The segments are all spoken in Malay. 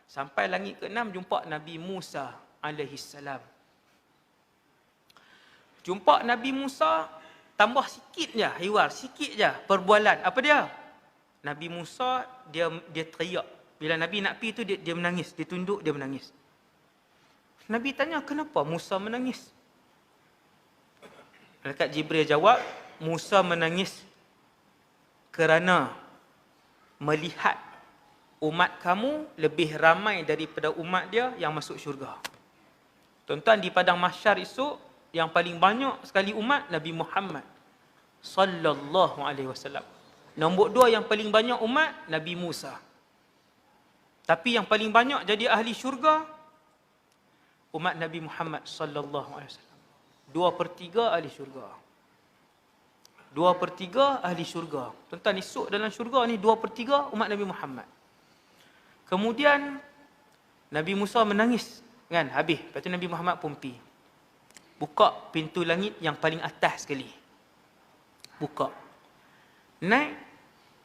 Sampai langit ke-6 jumpa Nabi Musa alaihissalam. Jumpa Nabi Musa, tambah sikit je hiwar, sikit je perbualan. Apa dia? Nabi Musa dia teriak. Bila Nabi nak pergi tu dia menangis, dia tunduk, dia menangis. Nabi tanya, kenapa Musa menangis? Malaikat Jibril jawab, Musa menangis kerana melihat umat kamu lebih ramai daripada umat dia yang masuk syurga. Tuan-tuan, di padang mahsyar esok, yang paling banyak sekali umat Nabi Muhammad sallallahu alaihi wasallam. Nombor 2 yang paling banyak umat Nabi Musa. Tapi yang paling banyak jadi ahli syurga umat Nabi Muhammad sallallahu alaihi wasallam. 2/3 ahli syurga. 2/3 ahli syurga. Tuan-tuan, esok dalam syurga ni 2/3 umat Nabi Muhammad. Kemudian Nabi Musa menangis, kan? Habis. Lepas tu Nabi Muhammad pun pergi. Buka pintu langit yang paling atas sekali. Buka. Naik.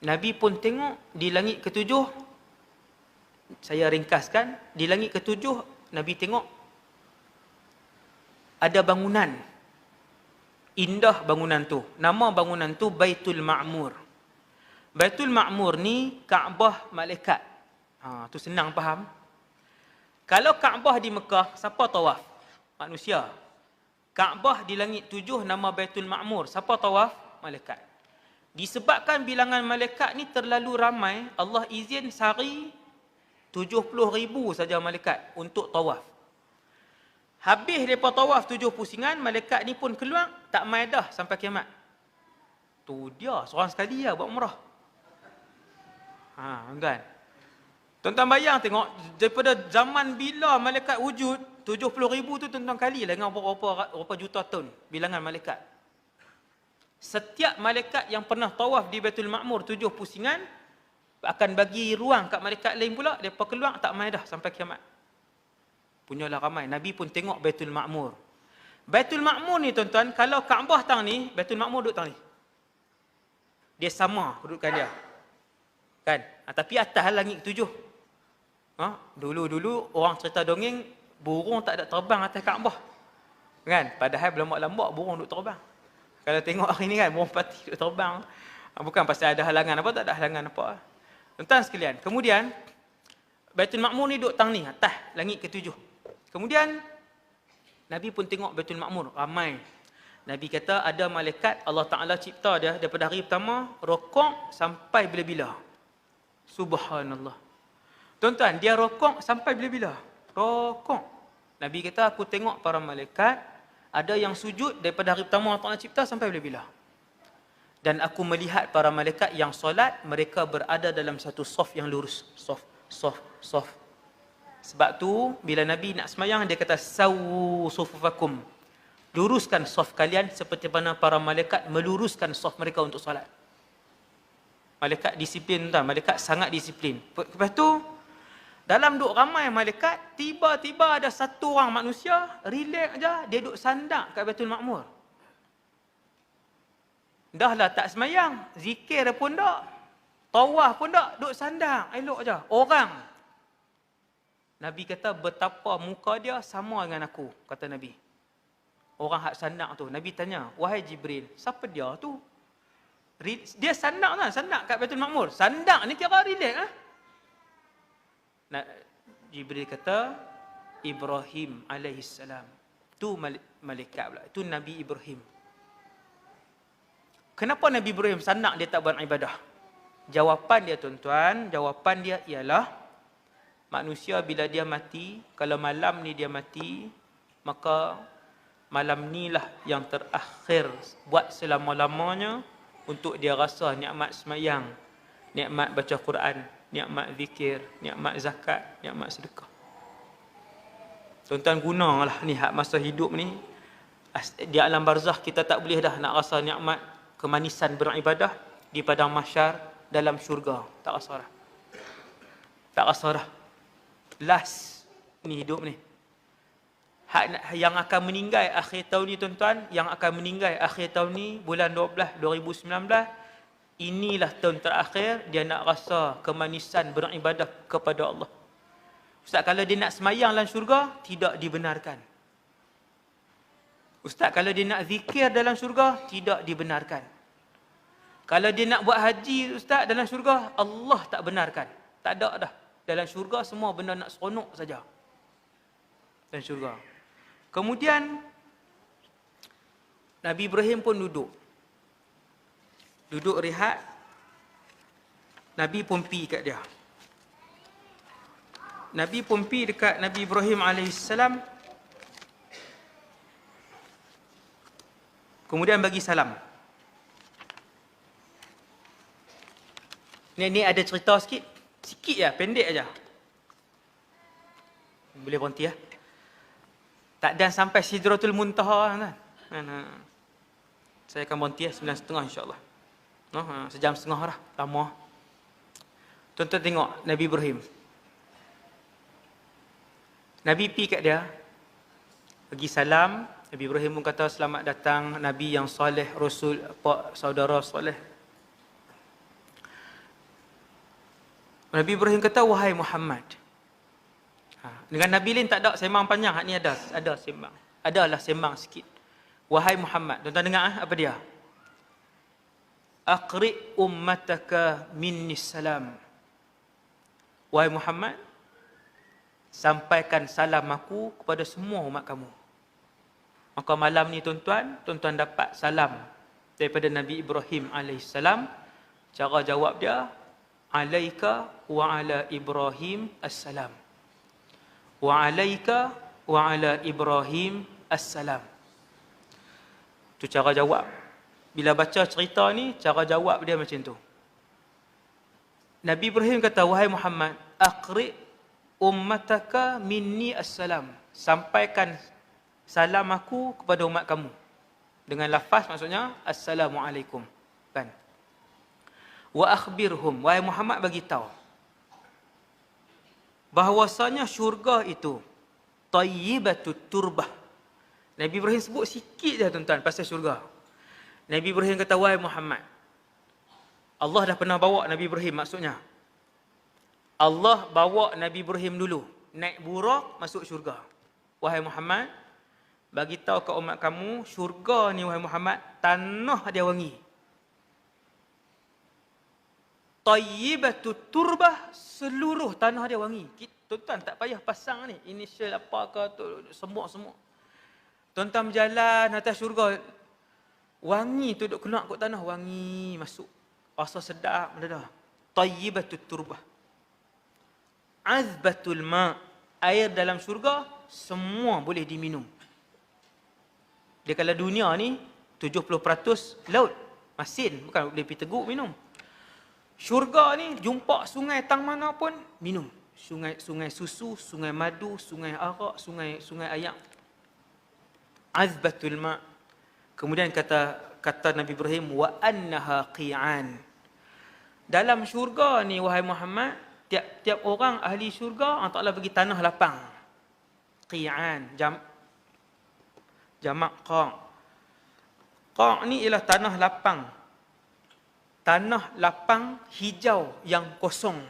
Nabi pun tengok di langit ke-7. Saya ringkaskan. Di langit ke-7, Nabi tengok ada bangunan. Indah bangunan tu. Nama bangunan tu Baitul Ma'mur. Baitul Ma'mur ni Kaabah malaikat. Tu senang faham. Kalau Kaabah di Mekah, siapa tawaf? Manusia. Kaabah di langit 7 nama Baitul Ma'mur. Siapa tawaf? Malaikat. Disebabkan bilangan malaikat ni terlalu ramai, Allah izin sehari 70,000 saja malaikat untuk tawaf. Habis mereka tawaf 7 pusingan, malaikat ni pun keluar, tak mai dah sampai kiamat. Tu dia, seorang sekali lah buat umrah. Kan? Tuan-tuan bayang tengok, daripada zaman bila malaikat wujud, 70,000 tu tuan-tuan kali lah dengan berapa juta ton bilangan malaikat. Setiap malaikat yang pernah tawaf di Baitul Ma'mur 7 pusingan, akan bagi ruang kat malaikat lain pula, mereka keluar tak mai dah sampai kiamat. Punyalah ramai. Nabi pun tengok Baitul Ma'mur. Baitul Ma'mur ni tuan-tuan, kalau Kaabah tang ni, Baitul Ma'mur duduk tang ni. Dia sama kedudukan dia. Kan? Tapi atas langit 7. Dulu-dulu orang cerita dongeng, burung tak ada terbang atas Kaabah. Kan? Padahal berlambak-lambak burung duduk terbang. Kalau tengok hari ni kan, burung pati duduk terbang. Bukan pasal ada halangan apa, tak ada halangan apa. Tuan-tuan sekalian, kemudian Baitul Ma'mur ni duduk tang ni, atas langit ke-7. Kemudian Nabi pun tengok Baitul Ma'mur, ramai. Nabi kata ada malaikat Allah Ta'ala cipta dia daripada hari pertama, rokok sampai bila-bila. Subhanallah. Tuan-tuan, dia rokok sampai bila-bila? Rokok. Nabi kata, aku tengok para malaikat, ada yang sujud daripada hari pertama Allah Ta'ala cipta sampai bila-bila. Dan aku melihat para malaikat yang solat, mereka berada dalam satu saf yang lurus. Saf. Sebab tu, bila Nabi nak semayang, dia kata, sawu sufufakum. Luruskan saf kalian seperti mana para malaikat meluruskan saf mereka untuk solat. Malaikat disiplin, tuan. Malaikat sangat disiplin. Lepas tu, dalam duk ramai malaikat, tiba-tiba ada satu orang manusia, relax je, dia duk sandak kat Baitul Ma'mur. Dah lah tak semayang, zikir pun tak, tawaf pun tak, duk sandang, elok je. Orang. Nabi kata betapa muka dia sama dengan aku, kata Nabi. Orang hak sandang tu. Nabi tanya, wahai Jibril, siapa dia tu? Dia sandang kan, sandang kat Baitul Ma'mur. Sandang ni kira relax . Jibril kata, Ibrahim alaihissalam. Tu malaikat pula, tu Nabi Ibrahim. Kenapa Nabi Ibrahim sandang dia tak buat ibadah? Jawapan dia tuan-tuan, jawapan dia ialah manusia bila dia mati, kalau malam ni dia mati, maka malam ni lah yang terakhir buat selama-lamanya untuk dia rasa nikmat semayang, nikmat baca Quran, nikmat zikir, nikmat zakat, nikmat sedekah. Tuan-tuan gunalah ni hak masa hidup ni. Di alam barzakh kita tak boleh dah nak rasa nikmat kemanisan beribadah di padang mahsyar dalam syurga. Tak rasa dah. Tak rasa dah. Last ni hidup ni. Yang akan meninggal akhir tahun ni tuan-tuan, yang akan meninggal akhir tahun ni bulan 12 2019, inilah tahun terakhir dia nak rasa kemanisan beribadah kepada Allah. Ustaz, kalau dia nak semayang dalam syurga, tidak dibenarkan. Ustaz, kalau dia nak zikir dalam syurga, tidak dibenarkan. Kalau dia nak buat haji, Ustaz, dalam syurga, Allah tak benarkan. Tak ada dah. Dalam syurga semua benda nak seronok saja. Dalam syurga. Kemudian, Nabi Ibrahim pun duduk. Duduk rehat. Nabi pun pi kat dia. Nabi pun pi dekat Nabi Ibrahim AS. Kemudian bagi salam. Ni ada cerita sikit. Sikit je, pendek aja. Boleh berhenti ya. Tak dan sampai Sidratul Muntaha kan. Saya akan berhenti 9.30 insya-Allah. Sejam setengah dah, lama. Tuan-tuan tengok Nabi Ibrahim. Nabi pi kat dia, bagi salam. Nabi Ibrahim pun kata, selamat datang Nabi yang soleh, Rasul, saudara soleh. Nabi Ibrahim kata, wahai Muhammad. Dengan Nabi lain tak ada sembang panjang, hak ni ada sembang. Adalah sembang sikit. Wahai Muhammad, tuan-tuan dengar apa dia? Aqri ummataka minni salam. Wahai Muhammad, sampaikan salam aku kepada semua umat kamu. Maka malam ni tuan-tuan dapat salam daripada Nabi Ibrahim AS. Cara jawab dia, alaika wa ala Ibrahim assalam. Wa alaika wa ala Ibrahim assalam. Itu cara jawab. Bila baca cerita ni, cara jawab dia macam tu. Nabi Ibrahim kata, wahai Muhammad, aqri ummataka minni assalam. Sampaikan salam aku kepada umat kamu. Dengan lafaz maksudnya, Assalamualaikum. Kan? Wa akhbirhum, wahai Muhammad bagi tahu bahawasanya syurga itu tayyibatut turbah. Nabi Ibrahim sebut sikit je tuan-tuan pasal syurga. Nabi Ibrahim kata, wahai Muhammad, Allah dah pernah bawa Nabi Ibrahim, maksudnya Allah bawa Nabi Ibrahim dulu naik burak masuk syurga. Wahai Muhammad, bagi tahu ke umat kamu, syurga ni wahai Muhammad, tanah dia wangi. Tayyibatut turbah, seluruh tanah dia wangi. Tuan-tuan tak payah pasang ni initial apa ke tu, semua. Tuan-tuan berjalan atas syurga, wangi tu duk keluar kat tanah, wangi masuk. Rasa sedap mendadak. Tayyibatut turbah. Azbatul ma, air dalam syurga semua boleh diminum. Dia kalau dunia ni 70% laut, masin, bukan boleh pergi teguk minum. Syurga ni jumpa sungai tang mana pun minum. Sungai susu, sungai madu, sungai arak, sungai ayam. Azbatul ma. Kemudian kata Nabi Ibrahim, wa annaha qi'an. Dalam syurga ni wahai Muhammad, tiap orang ahli syurga Allah Taala bagi tanah lapang. Qi'an, jamak qa'. Qa' ni ialah tanah lapang. Tanah lapang hijau yang kosong.